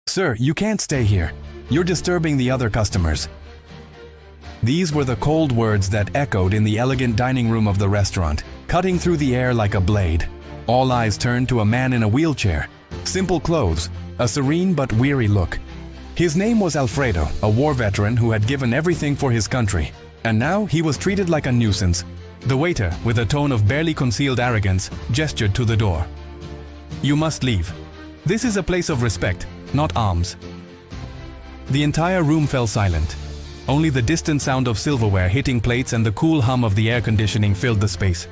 "Sir, you can't stay here. You're disturbing the other customers." These were the cold words that echoed in the elegant dining room of the restaurant, cutting through the air like a blade. All eyes turned to a man in a wheelchair. Simple clothes, a serene but weary look. His name was Alfredo, a war veteran who had given everything for his country. And now he was treated like a nuisance. The waiter, with a tone of barely concealed arrogance, gestured to the door. "You must leave. This is a place of respect, not alms." The entire room fell silent. Only the distant sound of silverware hitting plates and the cool hum of the air conditioning filled the space.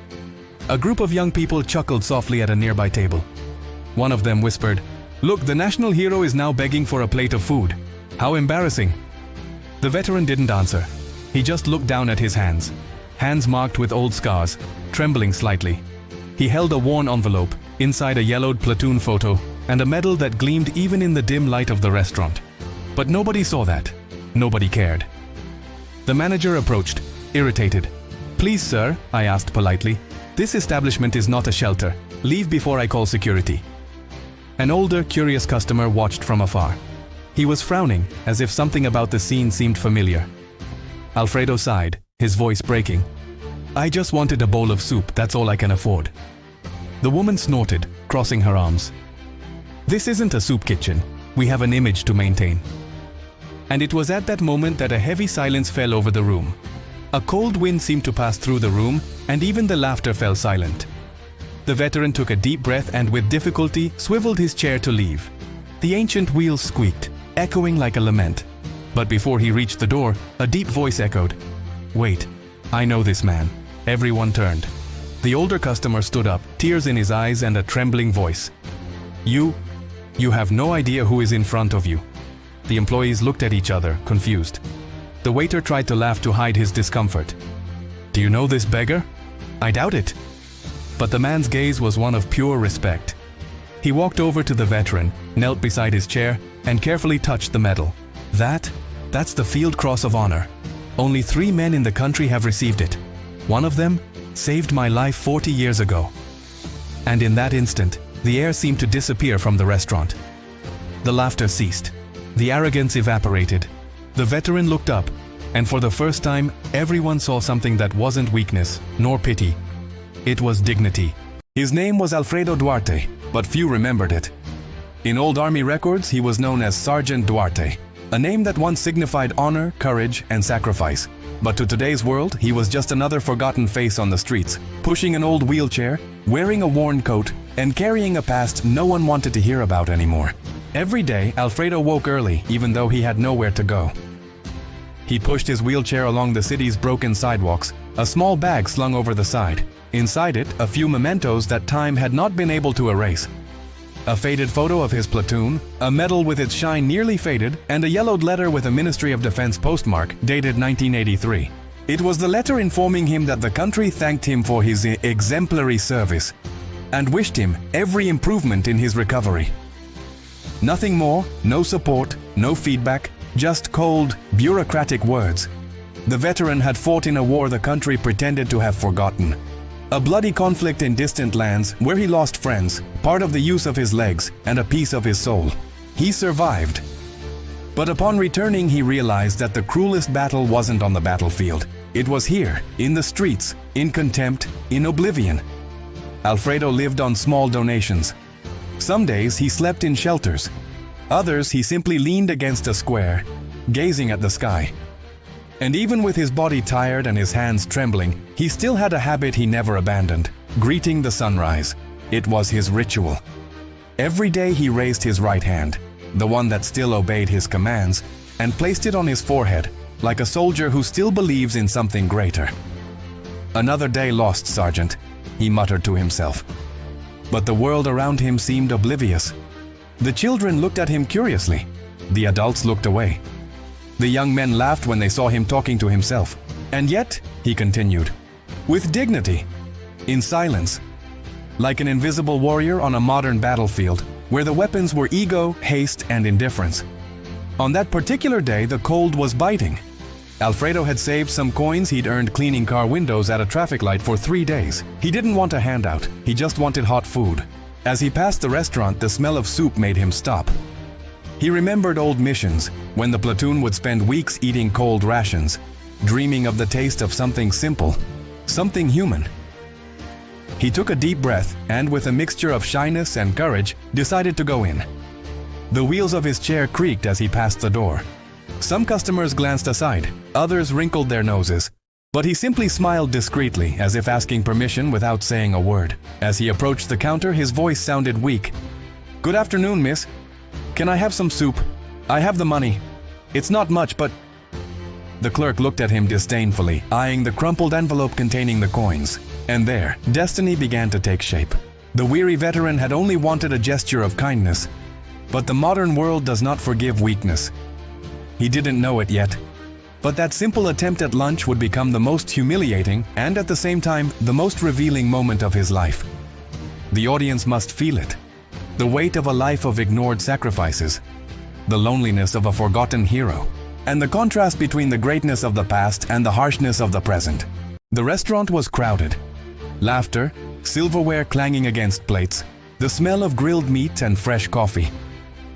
A group of young people chuckled softly at a nearby table. One of them whispered, "Look, the national hero is now begging for a plate of food. How embarrassing." The veteran didn't answer. He just looked down at his hands marked with old scars, trembling slightly. He held a worn envelope, inside a yellowed platoon photo, and a medal that gleamed even in the dim light of the restaurant. But nobody saw that. Nobody cared. The manager approached, irritated. "Please, sir," I asked politely, "this establishment is not a shelter. Leave before I call security." An older, curious customer watched from afar. He was frowning, as if something about the scene seemed familiar. Alfredo sighed, his voice breaking. "I just wanted a bowl of soup, that's all I can afford." The woman snorted, crossing her arms. "This isn't a soup kitchen. We have an image to maintain." And it was at that moment that a heavy silence fell over the room. A cold wind seemed to pass through the room, and even the laughter fell silent. The veteran took a deep breath and with difficulty swiveled his chair to leave. The ancient wheels squeaked, echoing like a lament. But before he reached the door, a deep voice echoed, "Wait, I know this man." Everyone turned. The older customer stood up, tears in his eyes and a trembling voice. You have no idea who is in front of you." The employees looked at each other, confused. The waiter tried to laugh to hide his discomfort. "Do you know this beggar?" "I doubt it." But the man's gaze was one of pure respect. He walked over to the veteran, knelt beside his chair, and carefully touched the medal. That's the Field Cross of Honor. Only 3 men in the country have received it. One of them saved my life 40 years ago. And in that instant, the air seemed to disappear from the restaurant. The laughter ceased. The arrogance evaporated. The veteran looked up, and for the first time, everyone saw something that wasn't weakness, nor pity. It was dignity. His name was Alfredo Duarte, but few remembered it. In old army records, he was known as Sergeant Duarte, a name that once signified honor, courage, and sacrifice. But to today's world, he was just another forgotten face on the streets, pushing an old wheelchair, wearing a worn coat, and carrying a past no one wanted to hear about anymore. Every day, Alfredo woke early, even though he had nowhere to go. He pushed his wheelchair along the city's broken sidewalks, a small bag slung over the side. Inside it, a few mementos that time had not been able to erase. A faded photo of his platoon, a medal with its shine nearly faded, and a yellowed letter with a Ministry of Defense postmark dated 1983. It was the letter informing him that the country thanked him for his exemplary service and wished him every improvement in his recovery. Nothing more, no support, no feedback, just cold, bureaucratic words. The veteran had fought in a war the country pretended to have forgotten. A bloody conflict in distant lands where he lost friends, part of the use of his legs, and a piece of his soul. He survived. But upon returning, he realized that the cruelest battle wasn't on the battlefield. It was here, in the streets, in contempt, in oblivion. Alfredo lived on small donations. Some days he slept in shelters. Others he simply leaned against a square, gazing at the sky. And even with his body tired and his hands trembling, he still had a habit he never abandoned, greeting the sunrise. It was his ritual. Every day he raised his right hand, the one that still obeyed his commands, and placed it on his forehead, like a soldier who still believes in something greater. "Another day lost, Sergeant," he muttered to himself. But the world around him seemed oblivious. The children looked at him curiously. The adults looked away. The young men laughed when they saw him talking to himself. And yet, he continued, with dignity, in silence, like an invisible warrior on a modern battlefield, where the weapons were ego, haste, and indifference. On that particular day, the cold was biting. Alfredo had saved some coins he'd earned cleaning car windows at a traffic light for 3 days. He didn't want a handout, he just wanted hot food. As he passed the restaurant, the smell of soup made him stop. He remembered old missions, when the platoon would spend weeks eating cold rations, dreaming of the taste of something simple, something human. He took a deep breath and, with a mixture of shyness and courage, decided to go in. The wheels of his chair creaked as he passed the door. Some customers glanced aside, others wrinkled their noses, but he simply smiled discreetly, as if asking permission without saying a word. As he approached the counter, his voice sounded weak. "Good afternoon, miss. Can I have some soup? I have the money. It's not much, but..." The clerk looked at him disdainfully, eyeing the crumpled envelope containing the coins. And there, destiny began to take shape. The weary veteran had only wanted a gesture of kindness, but the modern world does not forgive weakness. He didn't know it yet, but that simple attempt at lunch would become the most humiliating and, at the same time, the most revealing moment of his life. The audience must feel it. The weight of a life of ignored sacrifices, the loneliness of a forgotten hero, and the contrast between the greatness of the past and the harshness of the present. The restaurant was crowded. Laughter, silverware clanging against plates, the smell of grilled meat and fresh coffee.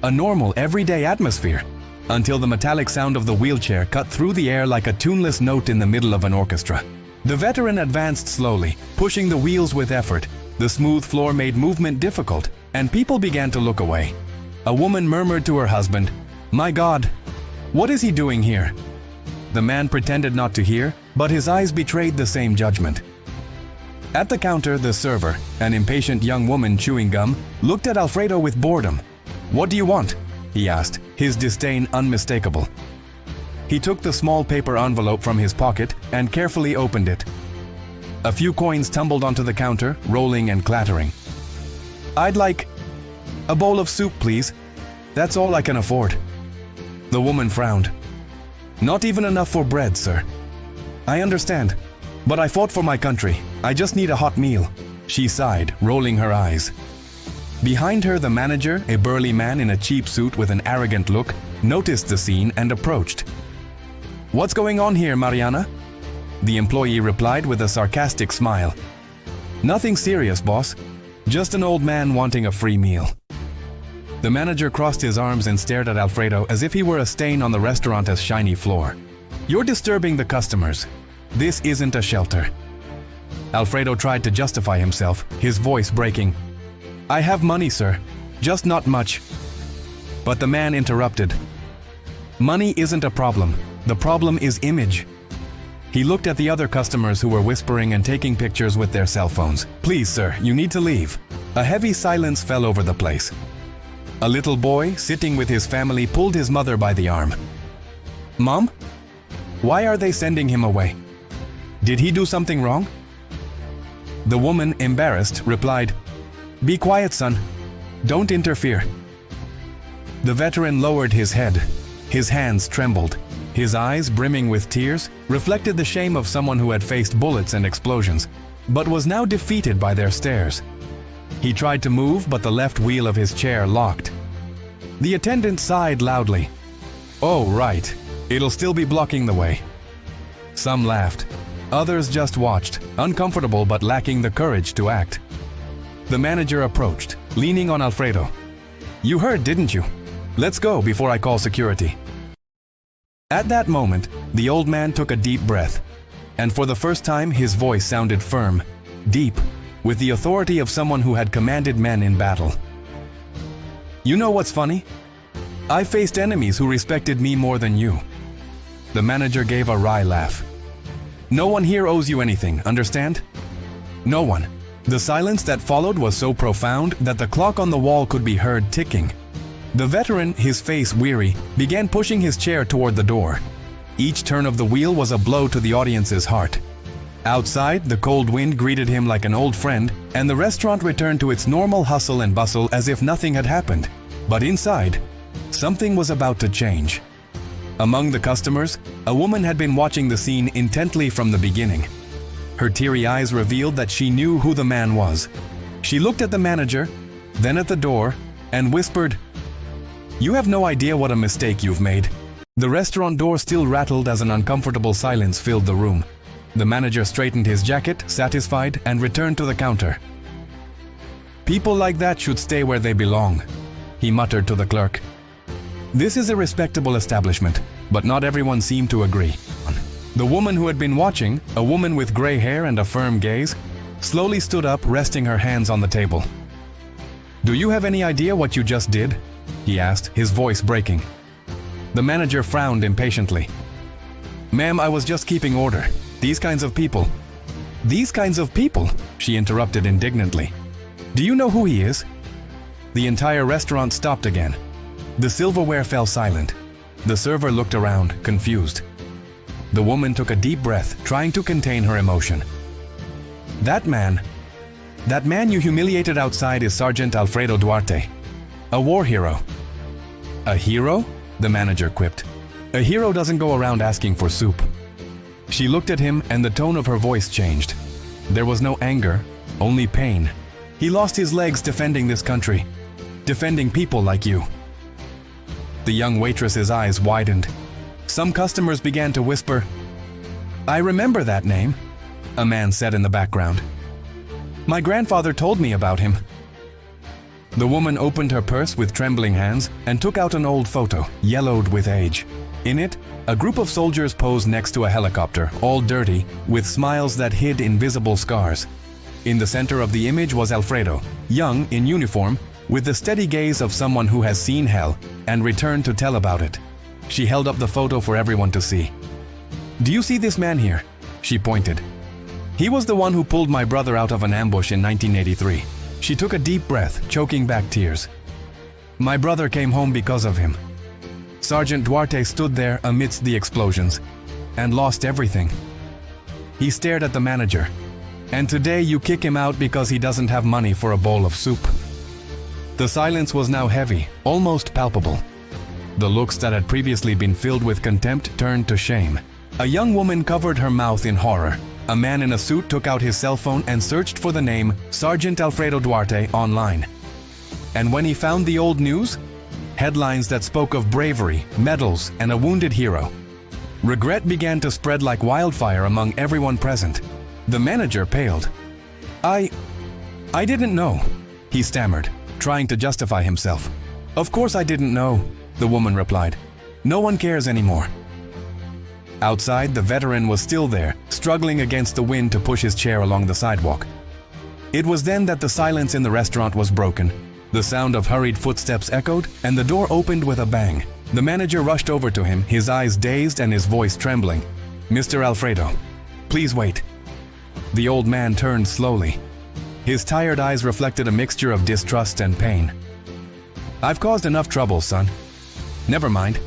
A normal, everyday atmosphere, until the metallic sound of the wheelchair cut through the air like a tuneless note in the middle of an orchestra. The veteran advanced slowly, pushing the wheels with effort. The smooth floor made movement difficult, and people began to look away. A woman murmured to her husband, "My God, what is he doing here?" The man pretended not to hear, but his eyes betrayed the same judgment. At the counter, the server, an impatient young woman chewing gum, looked at Alfredo with boredom. "What do you want?" he asked, his disdain unmistakable. He took the small paper envelope from his pocket and carefully opened it. A few coins tumbled onto the counter, rolling and clattering. "I'd like a bowl of soup, please. That's all I can afford." The woman frowned. "Not even enough for bread, sir." "I understand, but I fought for my country. I just need a hot meal," she sighed, rolling her eyes. Behind her, the manager, a burly man in a cheap suit with an arrogant look, noticed the scene and approached. "What's going on here, Mariana?" The employee replied with a sarcastic smile. "Nothing serious, boss. Just an old man wanting a free meal." The manager crossed his arms and stared at Alfredo as if he were a stain on the restaurant's shiny floor. "You're disturbing the customers. This isn't a shelter." Alfredo tried to justify himself, his voice breaking. "I have money, sir. Just not much." But the man interrupted. "Money isn't a problem. The problem is image." He looked at the other customers who were whispering and taking pictures with their cell phones. "Please, sir, you need to leave." A heavy silence fell over the place. A little boy, sitting with his family, pulled his mother by the arm. "Mom? Why are they sending him away? Did he do something wrong?" The woman, embarrassed, replied, "Be quiet, son. Don't interfere." The veteran lowered his head. His hands trembled. His eyes, brimming with tears, reflected the shame of someone who had faced bullets and explosions, but was now defeated by their stares. He tried to move, but the left wheel of his chair locked. The attendant sighed loudly. "Oh, right. It'll still be blocking the way." Some laughed. Others just watched, uncomfortable but lacking the courage to act. The manager approached, leaning on Alfredo. "You heard, didn't you? Let's go before I call security." At that moment, the old man took a deep breath, and for the first time his voice sounded firm, deep, with the authority of someone who had commanded men in battle. "You know what's funny? I faced enemies who respected me more than you." The manager gave a wry laugh. "No one here owes you anything, understand? No one." The silence that followed was so profound that the clock on the wall could be heard ticking. The veteran, his face weary, began pushing his chair toward the door. Each turn of the wheel was a blow to the audience's heart. Outside, the cold wind greeted him like an old friend, and the restaurant returned to its normal hustle and bustle as if nothing had happened. But inside, something was about to change. Among the customers, a woman had been watching the scene intently from the beginning. Her teary eyes revealed that she knew who the man was. She looked at the manager, then at the door, and whispered, "You have no idea what a mistake you've made." The restaurant door still rattled as an uncomfortable silence filled the room. The manager straightened his jacket, satisfied, and returned to the counter. "People like that should stay where they belong," he muttered to the clerk. This is a respectable establishment, but not everyone seemed to agree. The woman who had been watching, a woman with gray hair and a firm gaze, slowly stood up, resting her hands on the table. "Do you have any idea what you just did?" he asked, his voice breaking. The manager frowned impatiently. "Ma'am, I was just keeping order. These kinds of people." "These kinds of people?" she interrupted indignantly. "Do you know who he is?" The entire restaurant stopped again. The silverware fell silent. The server looked around, confused. The woman took a deep breath, trying to contain her emotion. That man you humiliated outside is Sergeant Alfredo Duarte, a war hero." "A hero?" the manager quipped. "A hero doesn't go around asking for soup." She looked at him and the tone of her voice changed. There was no anger, only pain. "He lost his legs defending this country, defending people like you." The young waitress's eyes widened. Some customers began to whisper, "I remember that name," a man said in the background. "My grandfather told me about him." The woman opened her purse with trembling hands and took out an old photo, yellowed with age. In it, a group of soldiers posed next to a helicopter, all dirty, with smiles that hid invisible scars. In the center of the image was Alfredo, young, in uniform, with the steady gaze of someone who has seen hell and returned to tell about it. She held up the photo for everyone to see. "Do you see this man here?" she pointed. "He was the one who pulled my brother out of an ambush in 1983. She took a deep breath, choking back tears. "My brother came home because of him." Sergeant Duarte stood there amidst the explosions and lost everything. He stared at the manager. "And today you kick him out because he doesn't have money for a bowl of soup." The silence was now heavy, almost palpable. The looks that had previously been filled with contempt turned to shame. A young woman covered her mouth in horror. A man in a suit took out his cell phone and searched for the name Sergeant Alfredo Duarte online. And when he found the old news, headlines that spoke of bravery, medals, and a wounded hero. Regret began to spread like wildfire among everyone present. The manager paled. I didn't know," he stammered, trying to justify himself. "Of course I didn't know," the woman replied. "No one cares anymore." Outside, the veteran was still there, struggling against the wind to push his chair along the sidewalk. It was then that the silence in the restaurant was broken. The sound of hurried footsteps echoed, and the door opened with a bang. The manager rushed over to him, his eyes dazed and his voice trembling. "Mr. Alfredo, please wait." The old man turned slowly. His tired eyes reflected a mixture of distrust and pain. "I've caused enough trouble, son. Never mind."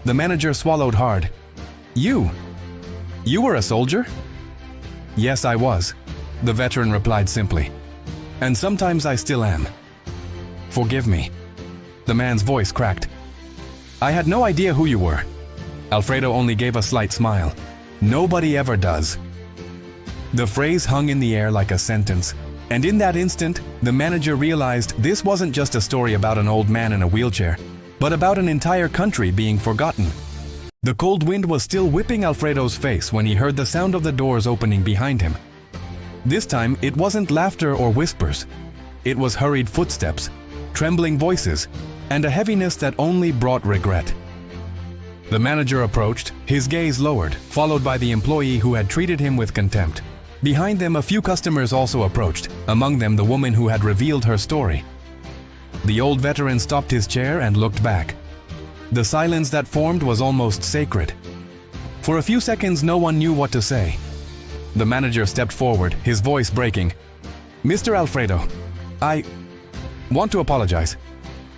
The manager swallowed hard. You were a soldier?" "Yes, I was," the veteran replied simply. "And sometimes I still am. Forgive me." The man's voice cracked. "I had no idea who you were." Alfredo only gave a slight smile. "Nobody ever does." The phrase hung in the air like a sentence, and in that instant, the manager realized this wasn't just a story about an old man in a wheelchair, but about an entire country being forgotten. The cold wind was still whipping Alfredo's face when he heard the sound of the doors opening behind him. This time, it wasn't laughter or whispers. It was hurried footsteps, trembling voices, and a heaviness that only brought regret. The manager approached, his gaze lowered, followed by the employee who had treated him with contempt. Behind them, a few customers also approached, among them the woman who had revealed her story. The old veteran stopped his chair and looked back. The silence that formed was almost sacred. For a few seconds, no one knew what to say. The manager stepped forward, his voice breaking. "Mr. Alfredo, I want to apologize.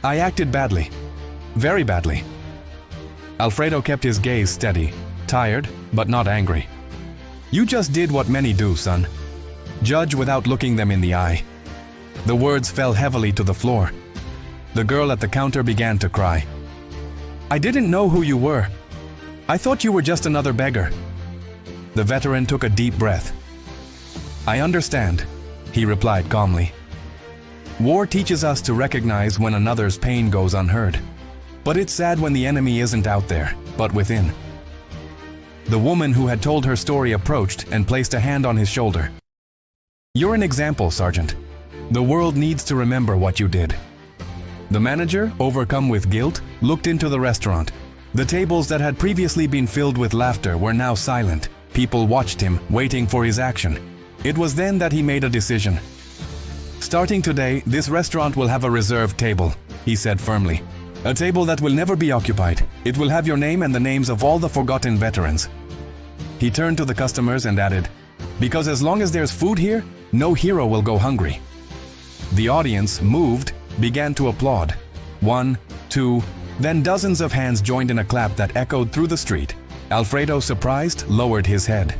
I acted badly. Very badly." Alfredo kept his gaze steady, tired, but not angry. "You just did what many do, son. Judge without looking them in the eye." The words fell heavily to the floor. The girl at the counter began to cry. "I didn't know who you were. I thought you were just another beggar." The veteran took a deep breath. "I understand," he replied calmly. "War teaches us to recognize when another's pain goes unheard. But it's sad when the enemy isn't out there, but within." The woman who had told her story approached and placed a hand on his shoulder. "You're an example, Sergeant. The world needs to remember what you did." The manager, overcome with guilt, looked into the restaurant. The tables that had previously been filled with laughter were now silent. People watched him, waiting for his action. It was then that he made a decision. "Starting today, this restaurant will have a reserved table," he said firmly. "A table that will never be occupied. It will have your name and the names of all the forgotten veterans." He turned to the customers and added, "Because as long as there's food here, no hero will go hungry." The audience, moved, began to applaud. 1, 2, then dozens of hands joined in a clap that echoed through the street. Alfredo, surprised, lowered his head.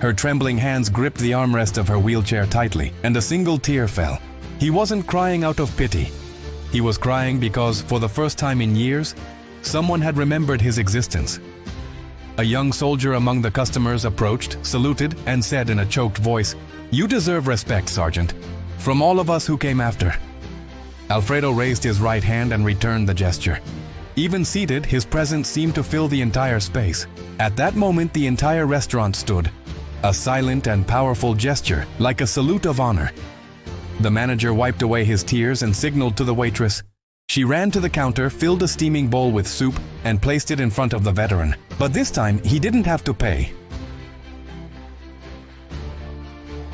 Her trembling hands gripped the armrest of her wheelchair tightly, and a single tear fell. He wasn't crying out of pity. He was crying because, for the first time in years, someone had remembered his existence. A young soldier among the customers approached, saluted, and said in a choked voice, "You deserve respect, Sergeant, from all of us who came after." Alfredo raised his right hand and returned the gesture. Even seated, his presence seemed to fill the entire space. At that moment, the entire restaurant stood, a silent and powerful gesture, like a salute of honor. The manager wiped away his tears and signaled to the waitress. She ran to the counter, filled a steaming bowl with soup, and placed it in front of the veteran. But this time, he didn't have to pay.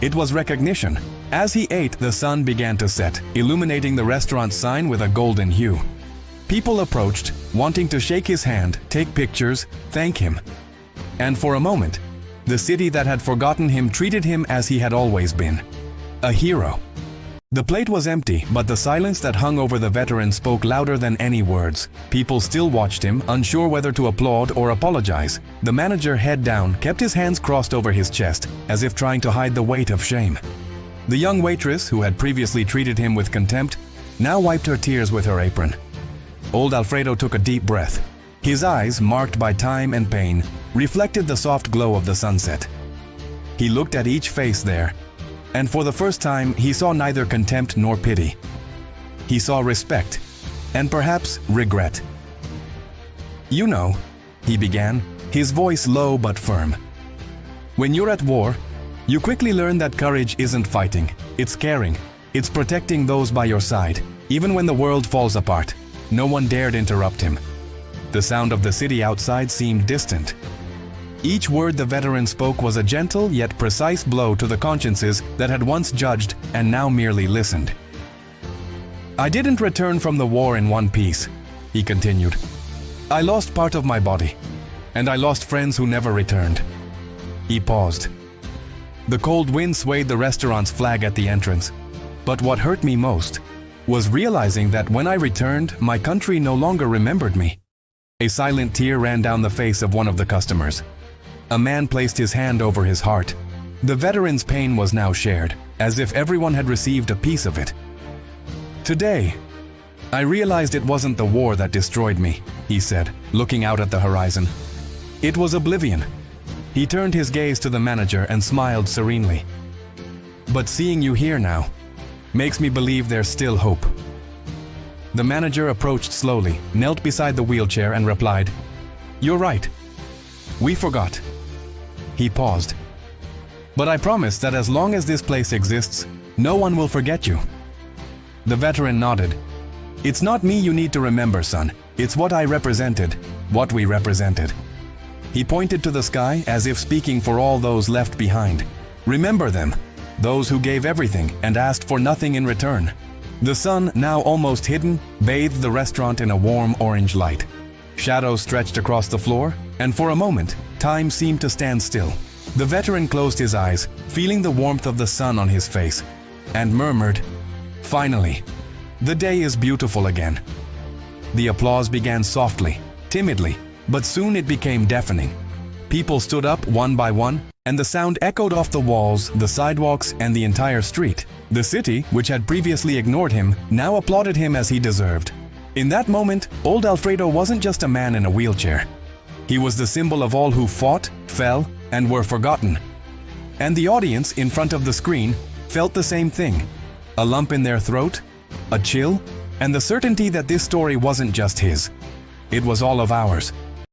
It was recognition. As he ate, the sun began to set, illuminating the restaurant's sign with a golden hue. People approached, wanting to shake his hand, take pictures, thank him. And for a moment, the city that had forgotten him treated him as he had always been, a hero. The plate was empty, but the silence that hung over the veteran spoke louder than any words. People still watched him, unsure whether to applaud or apologize. The manager, head down, kept his hands crossed over his chest, as if trying to hide the weight of shame. The young waitress, who had previously treated him with contempt, now wiped her tears with her apron. Old Alfredo took a deep breath. His eyes, marked by time and pain, reflected the soft glow of the sunset. He looked at each face there, and for the first time, he saw neither contempt nor pity. He saw respect, and perhaps regret. "You know," he began, his voice low but firm. "When you're at war, you quickly learn that courage isn't fighting, it's caring, it's protecting those by your side, even when the world falls apart." No one dared interrupt him. The sound of the city outside seemed distant. Each word the veteran spoke was a gentle yet precise blow to the consciences that had once judged and now merely listened. "I didn't return from the war in one piece," he continued. "I lost part of my body, and I lost friends who never returned." He paused. The cold wind swayed the restaurant's flag at the entrance. But what hurt me most was realizing that when I returned, my country no longer remembered me. A silent tear ran down the face of one of the customers. A man placed his hand over his heart. The veteran's pain was now shared, as if everyone had received a piece of it. "Today, I realized it wasn't the war that destroyed me," he said, looking out at the horizon. "It was oblivion." He turned his gaze to the manager and smiled serenely. "But seeing you here now makes me believe there's still hope." The manager approached slowly, knelt beside the wheelchair and replied, "You're right. We forgot." He paused. "But I promise that as long as this place exists, no one will forget you." The veteran nodded. "It's not me you need to remember, son. It's what I represented, what we represented." He pointed to the sky as if speaking for all those left behind. "Remember them, those who gave everything and asked for nothing in return." The sun, now almost hidden, bathed the restaurant in a warm orange light. Shadows stretched across the floor, and for a moment, time seemed to stand still. The veteran closed his eyes, feeling the warmth of the sun on his face, and murmured, "Finally, the day is beautiful again." The applause began softly, timidly, but soon it became deafening. People stood up one by one, and the sound echoed off the walls, the sidewalks, and the entire street. The city, which had previously ignored him, now applauded him as he deserved. In that moment, old Alfredo wasn't just a man in a wheelchair. He was the symbol of all who fought, fell, and were forgotten. And the audience in front of the screen felt the same thing. A lump in their throat, a chill, and the certainty that this story wasn't just his. It was all of ours.